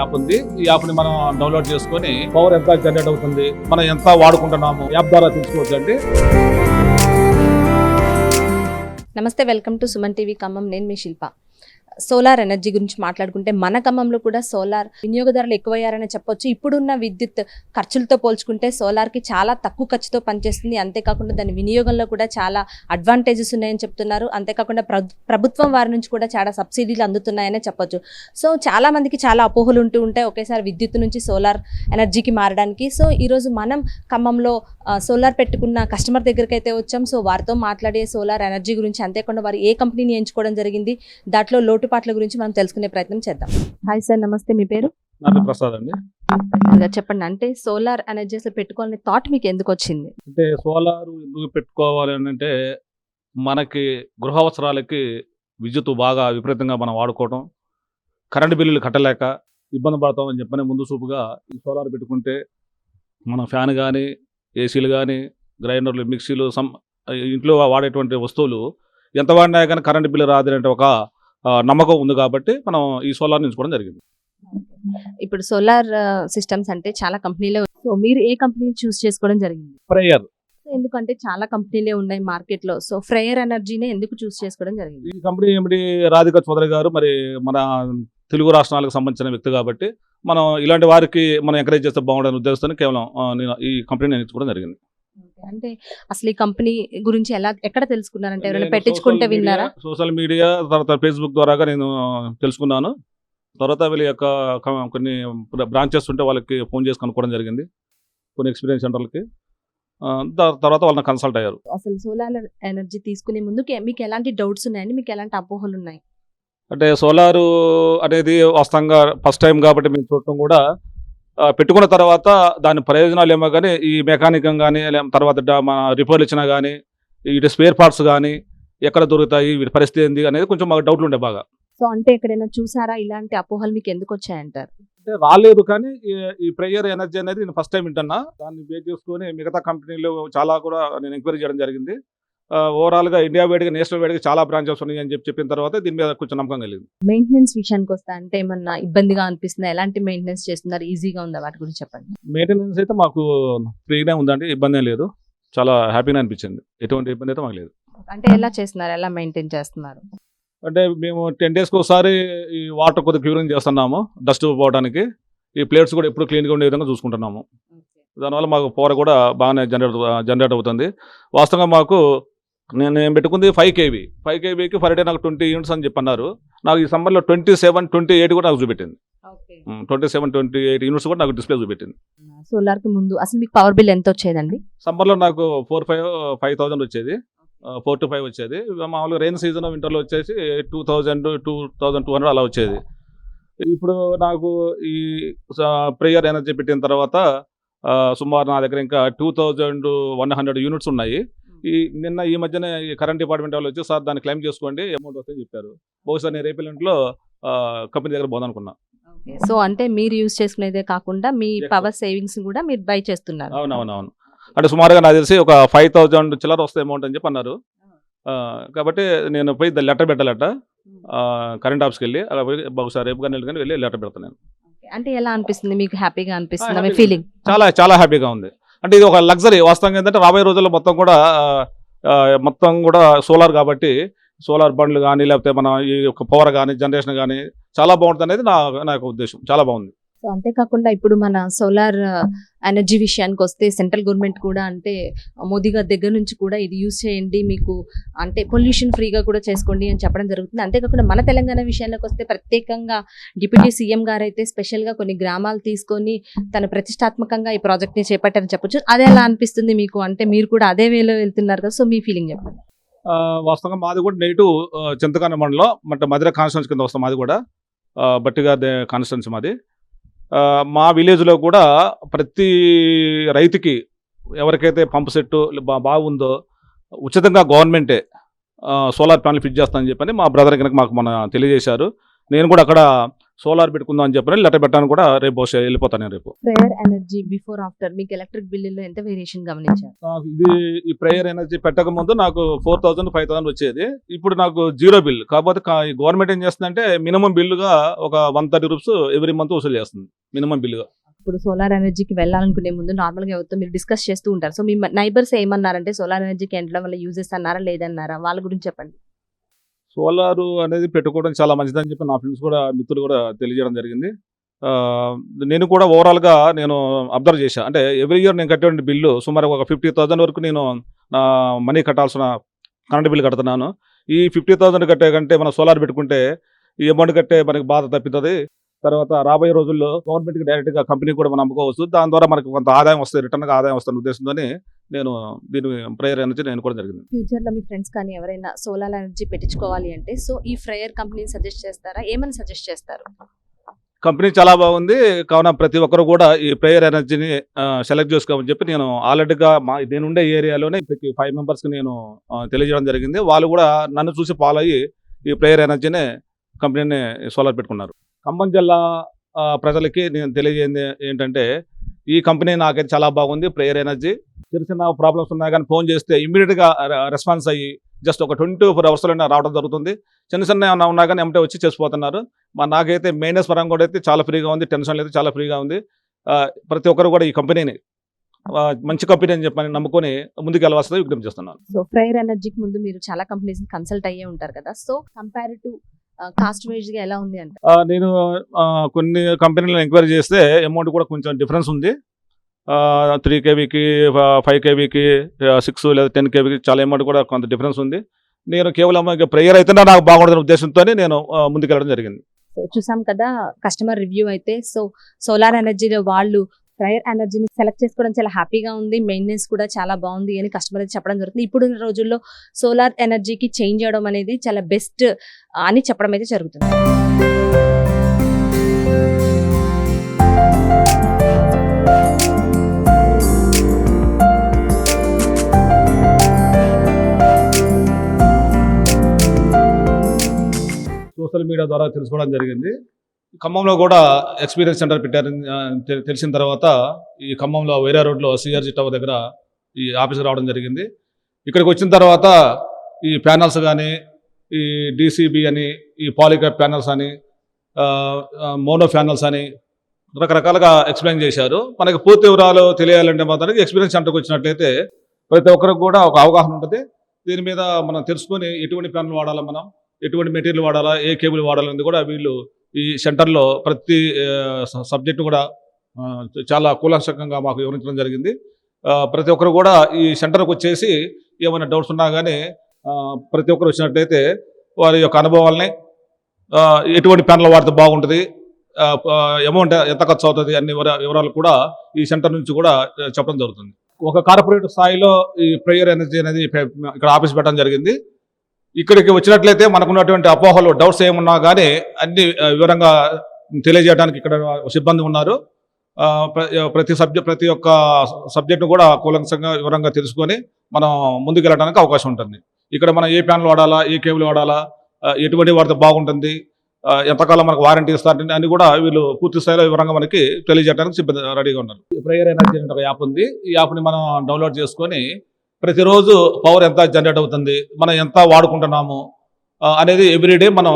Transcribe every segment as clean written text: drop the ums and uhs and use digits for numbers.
App ఉంది. ఈ app ని మనం డౌన్లోడ్ చేసుకొని పవర్ ఎంత జనరేట్ అవుతుంది, మనం ఎంత వాడుకుంటున్నాము యాప్ ద్వారా తెలుసుకోవచ్చు అండి. నమస్తే, welcome to Suman TV Khammam. నేను మీ శిల్ప. సోలార్ ఎనర్జీ గురించి మాట్లాడుకుంటే మన ఖమ్మంలో కూడా సోలార్ వినియోగదారులు ఎక్కువయ్యారని చెప్పొచ్చు. ఇప్పుడున్న విద్యుత్ ఖర్చులతో పోల్చుకుంటే సోలార్కి చాలా తక్కువ ఖర్చుతో పనిచేస్తుంది. అంతేకాకుండా దాని వినియోగంలో కూడా చాలా అడ్వాంటేజెస్ ఉన్నాయని చెప్తున్నారు. అంతేకాకుండా ప్రభుత్వం వారి నుంచి కూడా చాలా సబ్సిడీలు అందుతున్నాయనే చెప్పొచ్చు. సో చాలా మందికి చాలా అపోహలు ఉంటూ ఉంటాయి ఒకేసారి విద్యుత్ నుంచి సోలార్ ఎనర్జీకి మారడానికి. సో ఈరోజు మనం ఖమ్మంలో సోలార్ పెట్టుకున్న కస్టమర్ దగ్గరికి అయితే వచ్చాం. సో వారితో మాట్లాడే సోలార్ ఎనర్జీ గురించి, అంతేకాకుండా వారు ఏ కంపెనీని ఎంచుకోవడం జరిగింది, దాంట్లో లోటుపాట్ల గురించి మనం తెలుసుకునే ప్రయత్నం చేద్దాం. హాయ్ సార్, నమస్తే. మీ పేరు? ప్రసాద్ అండి. చెప్పండి, అంటే సోలార్ ఎనర్జీ అసలు పెట్టుకోవాలనే థాట్ మీకు ఎందుకు వచ్చింది? అంటే సోలార్ ఎందుకు పెట్టుకోవాలి అని అంటే, మనకి గృహ అవసరాలకి విద్యుత్ బాగా విపరీతంగా మనం వాడుకోవటం, కరెంటు బిల్లులు కట్టలేక ఇబ్బంది పడతామని చెప్పని ముందు చూపుగా ఈ సోలార్ పెట్టుకుంటే మన ఫ్యాన్ కానీ, ఏసీలు కానీ, గ్రైండర్లు, మిక్సీలు, ఇంట్లో వాడేటువంటి వస్తువులు ఎంత వాడినా కానీ కరెంటు బిల్లు రాదంటే ఒక నమ్మకం ఉంది కాబట్టి మనం ఈ సోలార్ ఎంచుకోవడం జరిగింది. ఇప్పుడు సోలార్ సిస్టమ్స్ అంటే చాలా కంపెనీలే, సో మీరు ఏ కంపెనీ చూస్ చేసుకోవడం జరిగింది? ఫ్రైయర్. ఎందుకంటే చాలా కంపెనీలే ఉన్నాయి మార్కెట్ లో, సో ఫ్రైయర్ ఎనర్జీనే ఎందుకు చూస్ చేసుకోవడం జరిగింది? ఈ కంపెనీ ఏమిటి, రాధికా చౌదరి గారు మరి మన తెలుగు రాష్ట్రాలకు సంబంధించిన వ్యక్తి కాబట్టి మనం ఇలాంటి వారికి మనం ఎంకరేజ్ చేస్తే బాగుండని ఉద్దేశంతో కేవలం నేను ఈ కంపెనీని ఎంచుకోవడం జరిగింది. అంటే అసలు ఈ కంపెనీ గురించి ఎక్కడ తెలుసుకున్నారంటే ఎవరైనా పెట్టించుకుంటే విన్నారా? సోషల్ మీడియా, తర్వాత ఫేస్బుక్ ద్వారాగా నేను తెలుసుకున్నాను. తర్వాత వీళ్ళ యొక్క కొన్ని బ్రాంచెస్ ఉంటే వాళ్ళకి ఫోన్ చేసి కనుక్కోవడం జరిగింది, కొన్ని ఎక్స్పీరియన్స్ సెంటర్లకి. తర్వాత వాళ్ళని కన్సల్ట్ అయ్యారు. అసలు సోలార్ ఎనర్జీ తీసుకునే ముందు మీకు ఎలాంటి డౌట్స్ ఉన్నాయండి, మీకు ఎలాంటి అపోహలు ఉన్నాయి? అంటే సోలారు అనేది వాస్తవంగా ఫస్ట్ టైం కాబట్టి మేము చూడటం కూడా, పెట్టుకున్న తర్వాత దాని ప్రయోజనాలు ఏమో కానీ ఈ మెకానికం కానీ, తర్వాత మన రిపేర్లు ఇచ్చినా కానీ, వీటి స్పేర్ పార్ట్స్ కానీ ఎక్కడ దొరుకుతాయి, వీటి పరిస్థితి ఏంది అనేది కొంచెం మాకు డౌట్లు ఉండే బాగా. సో అంటే ఎక్కడైనా చూసారా ఇలాంటి అపోహలు మీకు ఎందుకు వచ్చాయంటారు? అంటే రాలేదు, కానీ ఈ ప్రేయర్ ఎనర్జీ అనేది నేను ఫస్ట్ టైం వింటున్నా. దాన్ని బేస్ చేసుకొని మిగతా కంపెనీలు చాలా కూడా నేను ఎంక్వైరీ చేయడం జరిగింది. ఓవరాల్గా ఇండియా వైడ్గా, నేషనల్ వైడ్గా చాలా బ్రాంచెస్ ఉన్నాయి అని చెప్పిన తర్వాత దీని మీద కొంచెం నమ్మకం కలిగింది. మెయింటెనెన్స్ విషయానికి వస్తా అంటే ఏమన్నా ఇబ్బందిగా అనిపిస్తుందా? ఎలాంటి మెయింటెనెన్స్ చేస్తున్నారు? ఈజీగా ఉందా? వాటి గురించి చెప్పండి. మెయింటెనెన్స్ అయితే మాకు ఫ్రీగానే ఉందండి, ఇబ్బంది ఏం లేదు, చాలా హ్యాపీగా అనిపించింది. ఎటువంటి ఇబ్బంది అయితే మాకు లేదు. అంటే ఎలా చేస్తున్నారు, ఎలా మెయింటైన్ చేస్తున్నారు? అంటే మేము 10 డేస్కి ఒకసారి ఈ వాటర్ కొద్దిగా క్యూరింగ్ చేస్తున్నాము, డస్ట్ పోవడానికి. ఈ ప్లేట్స్ కూడా ఎప్పుడు క్లీన్గా ఉండే విధంగా చూసుకుంటున్నాము. దానివల్ల మాకు పవర్ కూడా బాగానే జనరేట్ అవుతుంది. వాస్తవంగా మాకు నేను పెట్టుకుంది 5 kV. 5 kVకి ఫర్ డే నాకు 20 యూనిట్స్ అని చెప్పన్నారు. నాకు ఈ సమ్మర్లో 27, 28 కూడా నాకు చూపెట్టింది. 27, 28 యూనిట్స్ కూడా నాకు డిస్ప్లే చూపెట్టింది. సోలార్కి ముందు అసలు మీకు పవర్ బిల్ ఎంత వచ్చేదండి? సమ్మర్లో నాకు 5,000 వచ్చేది, 4 to 5 వచ్చేది. మామూలుగా రెయిన్ సీజన్, వింటర్లో వచ్చేసి 2,000, 2,200 అలా వచ్చేది. ఇప్పుడు నాకు ఈ ప్రేయర్ ఎనర్జీ పెట్టిన తర్వాత సుమారు నా దగ్గర ఇంకా 2,100 యూనిట్స్ ఉన్నాయి. ఈ మధ్యనే ఈ కరెంట్ డిపార్ట్మెంట్ వాళ్ళు వచ్చి, సార్ దాన్ని క్లెయిమ్ చేసుకోండి, అమౌంట్ వస్తుందని చెప్పారు. బహుశా నేను రేపెల్లింట్లో కంపెనీ దగ్గర పోదాం అనుకున్నా. సో అంటే మీరు యూజ్ చేసుకునేదే కాకుండా మీ పవర్ సేవింగ్స్ కూడా మీరు బై చేస్తున్నారు? అవునవునవును. అంటే సుమారుగా నాకు తెలిసి ఒక 5,000 చిల్లర వస్తాయి అమౌంట్ అని చెప్పి అన్నారు. కాబట్టి నేను పోయి లెటర్ పెట్టాలట కరెంట్ ఆఫీస్కి వెళ్ళి. అలా పోయి బహుశా రేపు కానీ వెళ్ళి లెటర్ పెడతాను. అంటే ఎలా అనిపిస్తుంది మీకు? హ్యాపీగా అనిపిస్తుంది మీ ఫీలింగ్? చాలా చాలా హ్యాపీగా ఉంది. అంటే ఇది ఒక లగ్జరీ. వాస్తవంగా ఏంటంటే రాబోయే రోజుల్లో మొత్తం కూడా సోలార్ కాబట్టి, సోలార్ బండ్లు కానీ, లేకపోతే మన ఈ యొక్క పవర్ కానీ, జనరేషన్ కానీ చాలా బాగుంటుంది అనేది నా యొక్క ఉద్దేశం. చాలా బాగుంది. సో అంతేకాకుండా ఇప్పుడు మన సోలార్ ఎనర్జీ విషయానికి వస్తే సెంట్రల్ గవర్నమెంట్ కూడా, అంటే మోదీ గారి దగ్గర నుంచి కూడా ఇది యూజ్ చేయండి, మీకు అంటే పొల్యూషన్ ఫ్రీగా కూడా చేసుకోండి అని చెప్పడం జరుగుతుంది. అంతేకాకుండా మన తెలంగాణ విషయానికి వస్తే ప్రత్యేకంగా డిప్యూటీ సీఎం గారు అయితే స్పెషల్గా కొన్ని గ్రామాలు తీసుకొని తన ప్రతిష్టాత్మకంగా ఈ ప్రాజెక్ట్ని చేపట్టారని చెప్పొచ్చు. అదే ఎలా అనిపిస్తుంది మీకు? అంటే మీరు కూడా అదే వేలో వెళ్తున్నారు కదా, సో మీ ఫీలింగ్ చెప్పండి. వాస్తవంగా మాది కూడా నెగిటివ్ చింతకాని మండలం, మధుర కాన్స్టిట్యున్సీ కింద వస్తాం. మాది కూడా బట్టిగా కాన్స్టిట్యున్సీ మాది. మా విలేజ్లో కూడా ప్రతి రైతుకి ఎవరికైతే పంపు సెట్టు బాగుందో ఉచితంగా గవర్నమెంటే సోలార్ ప్యానల్ ఫిట్ చేస్తానని చెప్పని మా బ్రదర్ కనుక మాకు తెలియజేశారు. నేను కూడా అక్కడ సోలార్ పెట్టుకుందాం అని చెప్పని లెటర్ పెట్టడానికి కూడా రేపు బహుశా వెళ్ళిపోతాను నేను రేపు. ఫ్రైర్ ఎనర్జీ బిఫోర్ ఆఫ్టర్ మీకు ఎలక్ట్రిక్ బిల్లులో ఎంత వేరియేషన్ గమనించారు? నాకు ఈ ప్రేయర్ ఎనర్జీ పెట్టక ముందు నాకు 4,000 5,000 వచ్చేది. ఇప్పుడు నాకు జీరో బిల్. కాకపోతే గవర్నమెంట్ ఏం చేస్తుందంటే మినిమం బిల్లుగా ఒక 130 రూపీస్ ఎవ్రీ మంత్ వసూలు చేస్తుంది మినిమం బిల్లుగా. ఇప్పుడు సోలార్ ఎనర్జీకి వెళ్ళాలనుకునే ముందు నార్మల్గా ఎవరితో మీరు డిస్కస్ చేస్తూ ఉంటారు. సో మీ నైబర్స్ ఏమన్నారంటే సోలార్ ఎనర్జీకి వెళ్ళడం వల్ల యూజెస్ అన్నారా లేదన్నారా? వాళ్ళ గురించి చెప్పండి. సోలారు అనేది పెట్టుకోవడం చాలా మంచిదని చెప్పి నా ఫ్రెండ్స్ కూడా మిత్రులు కూడా తెలియజేయడం జరిగింది. ఆ, నేను కూడా ఓవరాల్గా నేను అబ్జర్వ్ చేశాను. అంటే ఎవ్రీ ఇయర్ నేను కట్టేటువంటి బిల్లు సుమారు ఒక 50,000 వరకు నేను నా మనీ కట్టాల్సిన కరెంట్ బిల్లు కడుతున్నాను. ఈ 50,000 కట్టే కంటే మనం సోలార్ పెట్టుకుంటే ఈ అమౌంట్ కట్టే మనకి బాధ తప్పుతుంది. తర్వాత రాబోయే రోజుల్లో గవర్నమెంట్కి డైరెక్ట్గా కంపెనీ కూడా మనం అమ్ముకోవచ్చు. దాని ద్వారా మనకు కొంత ఆదాయం వస్తుంది, రిటర్న్గా ఆదాయం వస్తున్న ఉద్దేశంతో నేను దీని ప్రేయర్ ఎనర్జీ నేను కూడా జరిగింది. ఫ్యూచర్లో మీ ఫ్రెండ్స్ కానీ ఎవరైనా సోలార్ ఎనర్జీ పెట్టించుకోవాలి అంటే సో ఈ ఫ్రైయర్ కంపెనీని సజెస్ట్ చేస్తారా? ఏమని సజెస్ట్ చేస్తారు? కంపెనీ చాలా బాగుంది. కావున ప్రతి ఒక్కరు కూడా ఈ ప్రేయర్ ఎనర్జీని సెలెక్ట్ చేసుకోమని చెప్పి నేను ఆల్రెడీగా నేను ఉండే ఏరియాలోనే ఇప్పటికి 5 మెంబర్స్కి నేను తెలియజేయడం జరిగింది. వాళ్ళు కూడా నన్ను చూసి ఫాలో అయ్యి ఈ ప్రేయర్ ఎనర్జీని కంపెనీని సోలార్ పెట్టుకున్నారు. ఖమ్మం జిల్లా ప్రజలకి నేను తెలియజేయండి ఏంటంటే ఈ కంపెనీ నాకైతే చాలా బాగుంది. ప్రేయర్ ఎనర్జీ చిన్న ప్రాబ్లమ్స్ ఉన్నా కానీ ఫోన్ చేస్తే ఇమ్మీడియట్గా రెస్పాన్స్ అయ్యి జస్ట్ ఒక 24 అవర్స్లోనే రావడం జరుగుతుంది. చిన్న ఏమన్నా ఉన్నా కానీ ఎమ్మటే వచ్చి చేసిపోతున్నారు. నాకైతే మెయింటెనెన్స్ పరంగా కూడా అయితే చాలా ఫ్రీగా ఉంది, టెన్షన్ లేదు, చాలా ఫ్రీగా ఉంది. ప్రతి ఒక్కరు కూడా ఈ కంపెనీని మంచి కంపెనీ అని చెప్పని నమ్ముకొని ముందుకు వెళ్ళవలసింది విజ్ఞప్తి చేస్తున్నాను. సో ఫ్రైయర్ ఎనర్జీకి ముందు మీరు చాలా కంపెనీస్ కన్సల్ట్ అయ్యే ఉంటారు కదా. So compare to cost wise గా ఎలా ఉంది అంటే? నేను కొన్ని కంపెనీలను ఎంక్వైరీ చేస్తే అమౌంట్ కూడా కొంచెం డిఫరెన్స్ ఉంది. 3 kVకి 5 kVకి 6 లేదా 10 kVకి చాలా అమౌంట్ కూడా కొంత డిఫరెన్స్ ఉంది. నేను కేవలం ప్రేయర్ అయితేనే నాకు బాగుంటుందనే ఉద్దేశంతో నేను ముందుకెళ్ళడం జరిగింది. సో చూసాం కదా కస్టమర్ రివ్యూ అయితే. సో సోలార్ ఎనర్జీలో వాళ్ళు ఫ్రైయర్ ఎనర్జీని సెలెక్ట్ చేసుకోవడం చాలా హ్యాపీగా ఉంది, మెయింటెనెన్స్ కూడా చాలా బాగుంది అని కస్టమర్ అయితే చెప్పడం జరుగుతుంది. ఇప్పుడున్న రోజుల్లో సోలార్ ఎనర్జీకి చేంజ్ చేయడం అనేది చాలా బెస్ట్ అని చెప్పడం అయితే జరుగుతుంది. సోషల్ మీడియా ద్వారా తెలుసుకోవడం జరిగింది. ఖమ్మంలో కూడా ఎక్స్పీరియన్స్ సెంటర్ పెట్టారని తెలిసిన తర్వాత ఈ ఖమ్మంలో వైరా రోడ్లో సిఆర్జీ టవర్ దగ్గర ఈ ఆఫీస్కి రావడం జరిగింది. ఇక్కడికి వచ్చిన తర్వాత ఈ ప్యానల్స్ కానీ ఈ డీసీబీ అని ఈ పాలికాప్ ప్యానల్స్ అని మోనో ప్యానల్స్ అని రకరకాలుగా ఎక్స్ప్లెయిన్ చేశారు. మనకి పూర్తి వివరాలు తెలియాలంటే మాత్రం ఎక్స్పీరియన్స్ సెంటర్కి వచ్చినట్లయితే ప్రతి ఒక్కరికి కూడా ఒక అవగాహన ఉంటుంది. దీని మీద మనం తెలుసుకొని ఎటువంటి ప్యానల్ వాడాలా, మనం ఎటువంటి మెటీరియల్ వాడాలా, ఏ కేబుల్ వాడాలనేది కూడా వీళ్ళు ఈ సెంటర్లో ప్రతి సబ్జెక్టు కూడా చాలా కూలంకషంగా మాకు వివరించడం జరిగింది. ప్రతి ఒక్కరు కూడా ఈ సెంటర్కి వచ్చేసి ఏమైనా డౌట్స్ ఉన్నా కానీ ప్రతి ఒక్కరు వచ్చినట్లయితే వారి యొక్క అనుభవాల్ని ఎటువంటి ప్యానల్ వాడితే బాగుంటుంది, అమౌంట్ ఎంత ఖర్చు అవుతుంది అన్ని వివరాలు కూడా ఈ సెంటర్ నుంచి కూడా చెప్పడం జరుగుతుంది. ఒక కార్పొరేట్ స్థాయిలో ఈ ప్రేయర్ ఎనర్జీ అనేది ఇక్కడ ఆఫీస్ పెట్టడం జరిగింది. ఇక్కడికి వచ్చినట్లయితే మనకున్నటువంటి అపోహలు, డౌట్స్ ఏమున్నా కానీ అన్ని వివరంగా తెలియజేయడానికి ఇక్కడ సిబ్బంది ఉన్నారు. ప్రతి ఒక్క సబ్జెక్టు కూడా కూలంకషంగా వివరంగా తెలుసుకొని మనం ముందుకు వెళ్ళడానికి అవకాశం ఉంటుంది. ఇక్కడ మనం ఏ ప్యానల్ వాడాలా, ఏ కేబుల్ వాడాలా, ఎటువంటి వాడితే బాగుంటుంది, ఎంతకాలం మనకు వారంటీ ఇస్తారు అని కూడా వీళ్ళు పూర్తి స్థాయిలో వివరంగా మనకి తెలియజేయడానికి సిబ్బంది రెడీగా ఉన్నారు. ప్రేయర్ ఎనర్జీ అనే ఒక యాప్ ఉంది. ఈ యాప్ని మనం డౌన్లోడ్ చేసుకొని ప్రతిరోజు పవర్ ఎంత జనరేట్ అవుతుంది, మనం ఎంత వాడుకుంటున్నాము అనేది ఎవ్రీడే మనం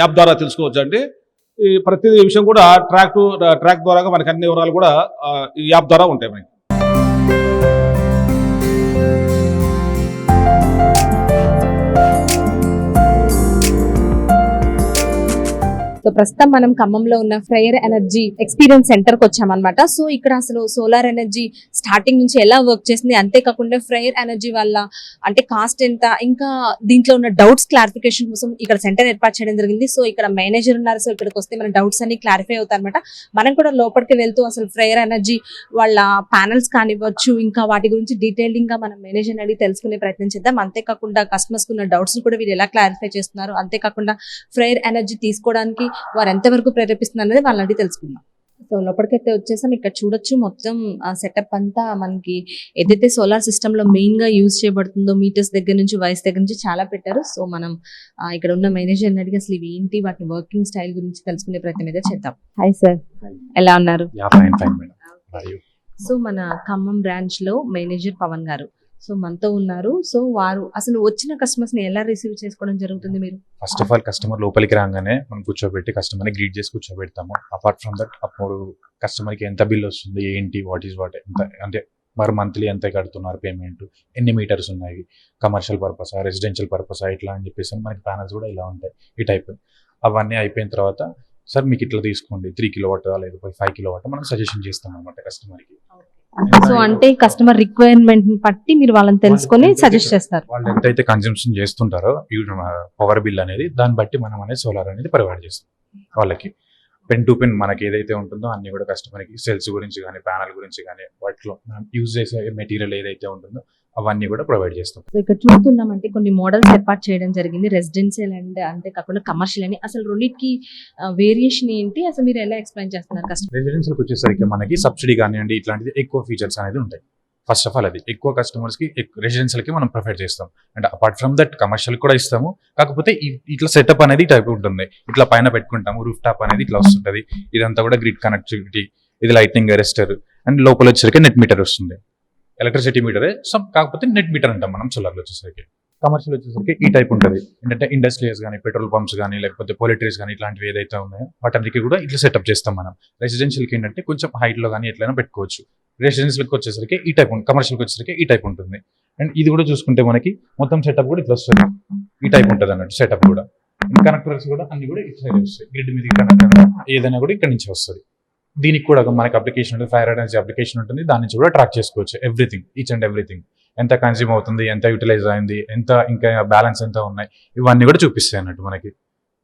యాప్ ద్వారా తెలుసుకోవచ్చు అండి. ఈ ప్రతి విషయం కూడా ట్రాక్ ద్వారా మనకి అన్ని వివరాలు కూడా ఈ యాప్ ద్వారా ఉంటాయి మనకి. సో ప్రస్తుతం మనం ఖమ్మంలో ఉన్న ఫ్రైయర్ ఎనర్జీ ఎక్స్పీరియన్స్ సెంటర్ కి వచ్చామన్నమాట. సో ఇక్కడ అసలు సోలార్ ఎనర్జీ స్టార్టింగ్ నుంచి ఎలా వర్క్ చేస్తుంది, అంతేకాకుండా ఫ్రైయర్ ఎనర్జీ వల్ల అంటే కాస్ట్ ఎంత, ఇంకా దీంట్లో ఉన్న డౌట్స్ క్లారిఫికేషన్ కోసం ఇక్కడ సెంటర్ ఏర్పాటు చేయడం జరిగింది. సో ఇక్కడ మేనేజర్ ఉన్నారు. సో ఇక్కడికి వస్తే మన డౌట్స్ అన్ని క్లారిఫై అవుతాయి అనమాట. మనం కూడా లోపలికి వెళ్తూ అసలు ఫ్రైయర్ ఎనర్జీ వాళ్ళ ప్యానల్స్ కానివ్వచ్చు, ఇంకా వాటి గురించి డీటెయిలింగ్ గా మనం మేనేజర్ అడిగి తెలుసుకునే ప్రయత్నం చేద్దాం. అంతేకాకుండా కస్టమర్స్ ఉన్న డౌట్స్ కూడా వీళ్ళు ఎలా క్లారిఫై చేస్తున్నారు, అంతేకాకుండా ఫ్రైయర్ ఎనర్జీ తీసుకోవడానికి వారు ఎంతవరకు ప్రేరేపిస్తున్నారు అనేది వాళ్ళని అడిగి తెలుసుకుందాం. సో లోపలికైతే వచ్చేసాం. ఇక్కడ చూడొచ్చు మొత్తం సెటప్ అంతా మనకి ఏదైతే సోలార్ సిస్టమ్ లో మెయిన్ గా యూజ్ చేయబడుతుందో మీటర్స్ దగ్గర నుంచి వైర్స్ దగ్గర నుంచి చాలా పెట్టారు. సో మనం ఇక్కడ ఉన్న మేనేజర్ అడిగి అసలు ఇవి ఏంటి వాటి వర్కింగ్ స్టైల్ గురించి తెలుసుకునే ప్రయత్నం అయితే చేద్దాం. హాయ్ సార్, ఎలా ఉన్నారు? Fine madam. సో మన ఖమ్మం బ్రాంచ్ లో మేనేజర్ పవన్ గారు సో మనతో ఉన్నారు. సో వారు అసలు వచ్చిన కస్టమర్స్ ని ఎలా రిసీవ్ చేసుకోవడం జరుగుతుంది? మీరు ఫస్ట్ ఆఫ్ ఆల్ కస్టమర్ లోపలికి రాగానే మనం కూర్చోబెట్టి కస్టమర్ని గ్రీట్ చేసి కూర్చోబెడతాము. అపార్ట్ ఫ్రమ్ దట్ అప్పుడు కస్టమర్కి ఎంత బిల్ వస్తుంది, ఏంటి, వాట్ ఎంత అంటే మరి మంత్లీ ఎంత కడుతున్నారు పేమెంట్, ఎన్ని మీటర్స్ ఉన్నాయి, కమర్షియల్ పర్పసా, రెసిడెన్షియల్ పర్పసా, ఇట్లా అని చెప్పేసి మనకి ప్యానల్స్ కూడా ఇలా ఉంటాయి. ఈ టైప్ అవన్నీ అయిపోయిన తర్వాత సార్ మీకు ఇట్లా తీసుకోండి 3 కిలోవాట్ లేకపోతే 5 కిలోవాట్ మనం సజెషన్ చేస్తాం అనమాట కస్టమర్కి. సో అంటే కస్టమర్ రిక్వైర్మెంట్ బట్టి మీరు వాళ్ళని తెలుసుకొని సజెస్ట్ చేస్తారు. వాళ్ళు ఎంతైతే కన్సంప్షన్ చేస్తుంటారో పవర్ బిల్ అనేది దాన్ని బట్టి మనం అనేది సోలార్ అనేది ప్రొవైడ్ చేస్తాం వాళ్ళకి. పెన్ టు పెన్ మనకి ఏదైతే ఉంటుందో అన్ని కూడా కస్టమర్కి సెల్స్ గురించి కానీ ప్యానల్ గురించి కానీ వాటిలో మనం యూజ్ చేసే మెటీరియల్ ఏదైతే ఉంటుందో అవన్నీ కూడా ప్రొవైడ్ చేస్తాం. సో ఇక్కడ చూస్తున్నామంటే కొన్ని మోడల్స్ ఏర్పాటు చేయడం జరిగింది, రెసిడెన్షియల్ అండ్ అంతే కాకుండా కమర్షియల్ అని. అసలు రెండింటికి వేరియేషన్ ఏంటి, అసలు మీరు ఎలా ఎక్స్ప్లెయిన్ చేస్తున్నారు కస్టమర్? రెసిడెన్షియల్కి వచ్చేసరికి మనకి సబ్సిడీ కానివ్వండి ఇట్లాంటిది ఎక్కువ ఫీచర్స్ అనేది ఉంటాయి. ఫస్ట్ ఆఫ్ ఆల్ అది ఎక్కువ కస్టమర్స్కి రెసిడెన్షియల్కి మనం ప్రిఫర్ చేస్తాం. And apart from that commercial కూడా ఇస్తాము. కాకపోతే ఇట్లా సెటప్ అనేది టైప్ ఉంటుంది. ఇట్లా పైన పెట్టుకుంటాము, రూఫ్ టాప్ అనేది ఇట్లా వస్తుంటుంది. ఇదంతా కూడా గ్రిడ్ కనెక్టివిటీ, ఇది లైట్నింగ్ అరెస్టర్ అండ్ లోపల వచ్చేసరికి నెట్ మీటర్ వస్తుంది. ఎలక్ట్రిసిటీ మీటరే కాకపోతే నెట్ మీటర్ అంటాం మనం సోలార్లో వచ్చేసరికి. కమర్షియల్ వచ్చేసరికి ఈ టైప్ ఉంటుంది. ఏంటంటే ఇండస్ట్రీస్ కానీ పెట్రోల్ పంప్స్ కానీ లేకపోతే పోలిటరీస్ కానీ ఇట్లాంటివి ఏదైతే ఉన్నాయో వాటన్నిటికీ కూడా ఇట్లా సెటప్ చేస్తాం మనం. రెసిడెన్షియల్కి ఏంటంటే కొంచెం హైట్లో కానీ ఎట్లయినా పెట్టుకోవచ్చు. రెసిడెన్షియల్కి వచ్చేసరికి ఈ టైప్ ఉంటుంది, కమర్షియల్కి వచ్చేసరికి ఈ టైప్ ఉంటుంది. అండ్ ఇది కూడా చూసుకుంటే మనకి మొత్తం సెటప్ కూడా ఇట్లా వస్తుంది, ఈ టైప్ ఉంటుంది అన్నట్టు సెటప్ కూడా. కనెక్టర్స్ కూడా అన్ని కూడా ఇట్లా వస్తాయి. గ్రిడ్ మీద కనెక్టర్ ఏదైనా కూడా ఇక్కడ నుంచి వస్తుంది. దీనికి కూడా మనకి అప్లికేషన్ ఉంటుంది, ఫైర్ ఎనర్జీ అప్లికేషన్ ఉంటుంది. దాని నుంచి కూడా ట్రాక్ చేసుకోవచ్చు ఎవ్రీథింగ్, ఈచ్ అండ్ ఎవ్రీథింగ్. ఎంత కన్స్యూమ్ అవుతుంది, ఎంత యూటిలైజ్ అయింది, ఎంత ఇంకా బ్యాలెన్స్ ఎంత ఉన్నాయి, ఇవన్నీ కూడా చూపిస్తాయి అన్నట్టు మనకి.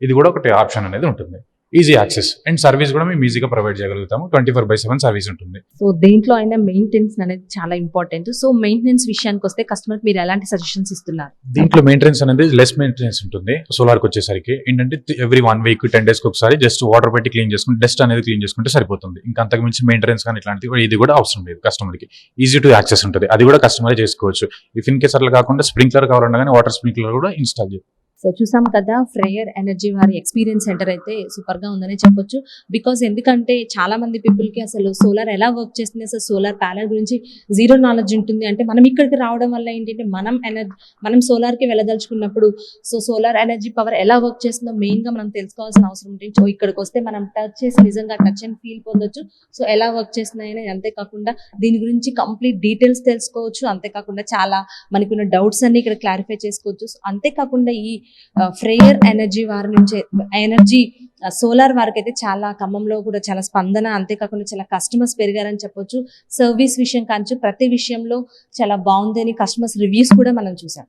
ఇది కూడా ఒకటి ఆప్షన్ అనేది ఉంటుంది. ఈజీ యాక్సెస్ అండ్ సర్వీస్ కూడా మేము ఈజీగా ప్రొవైడ్ చేయగలుగుతాము. 24/7 సర్వీస్ ఉంటుంది. సో దేంట్లో అయినా మెయింటెనెన్స్ అనేది చాలా ఇంపార్టెంట్. సో మెయింటెనెన్స్ విషయానికి వస్తే కస్టమర్ మీరు ఎలాంటి సజెషన్స్ ఇస్తున్నారు? దీంట్లో మెయింటెనెన్స్ అనేది లెస్ మెయింటెనెన్స్ ఉంటుంది. సోలార్కి వచ్చేసరికి ఏంటంటే ఎవ్రీ 1 వీక్ 10 డేస్కి ఒకసారి జస్ట్ వాటర్ పెట్టి క్లీన్ చేసుకుంటే, డస్ట్ అనేది క్లీన్ చేసుకుంటే సరిపోతుంది. ఇంకా అంతకు మించి మెయింటెనెన్స్ కానీ ఇట్లాంటివి ఇది కూడా అవసరం లేదు కస్టమర్కి. ఈజీ టు యాక్సెస్ ఉంటుంది. అది కూడా కస్టమరే చేసుకోవచ్చు. ఇఫ్ ఇన్ కేస్ అట్లా కాకుండా స్ప్రింక్లర్ కావాలన్నా కానీ వాటర్ స్ప్రింక్లర్ కూడా ఇన్స్టాల్ చేయొచ్చు. సో చూసాం కదా, ఫ్రేయర్ ఎనర్జీ వారి ఎక్స్పీరియన్స్ సెంటర్ అయితే సూపర్ గా ఉందని చెప్పొచ్చు. బికాస్ ఎందుకంటే చాలా మంది పీపుల్ కి అసలు సోలార్ ఎలా వర్క్ చేస్తుంది, అసలు సోలార్ ప్యానల్ గురించి జీరో నాలెడ్జ్ ఉంటుంది. అంటే మనం ఇక్కడికి రావడం వల్ల ఏంటంటే మనం సోలార్ కి వెళ్ళదలుచుకున్నప్పుడు సో సోలార్ ఎనర్జీ పవర్ ఎలా వర్క్ చేస్తుందో మెయిన్ గా మనం తెలుసుకోవాల్సిన అవసరం ఉంటుంది. సో ఇక్కడికి వస్తే మనం టచ్ చేసి నిజంగా టచ్ అండ్ ఫీల్ పొందొచ్చు. సో ఎలా వర్క్ చేస్తున్నాయని, అంతేకాకుండా దీని గురించి కంప్లీట్ డీటెయిల్స్ తెలుసుకోవచ్చు. అంతేకాకుండా చాలా మనకున్న డౌట్స్ అన్ని ఇక్కడ క్లారిఫై చేసుకోవచ్చు. అంతేకాకుండా ఈ ఫ్రేయర్ ఎనర్జీ వారి నుంచి ఎనర్జీ సోలార్ వారికి అయితే చాలా ఖమ్మంలో కూడా చాలా స్పందన, అంతేకాకుండా చాలా కస్టమర్స్ పెరిగారని చెప్పొచ్చు. సర్వీస్ విషయం కావచ్చు ప్రతి విషయంలో చాలా బాగుందని కస్టమర్స్ రివ్యూస్ కూడా మనం చూసాం.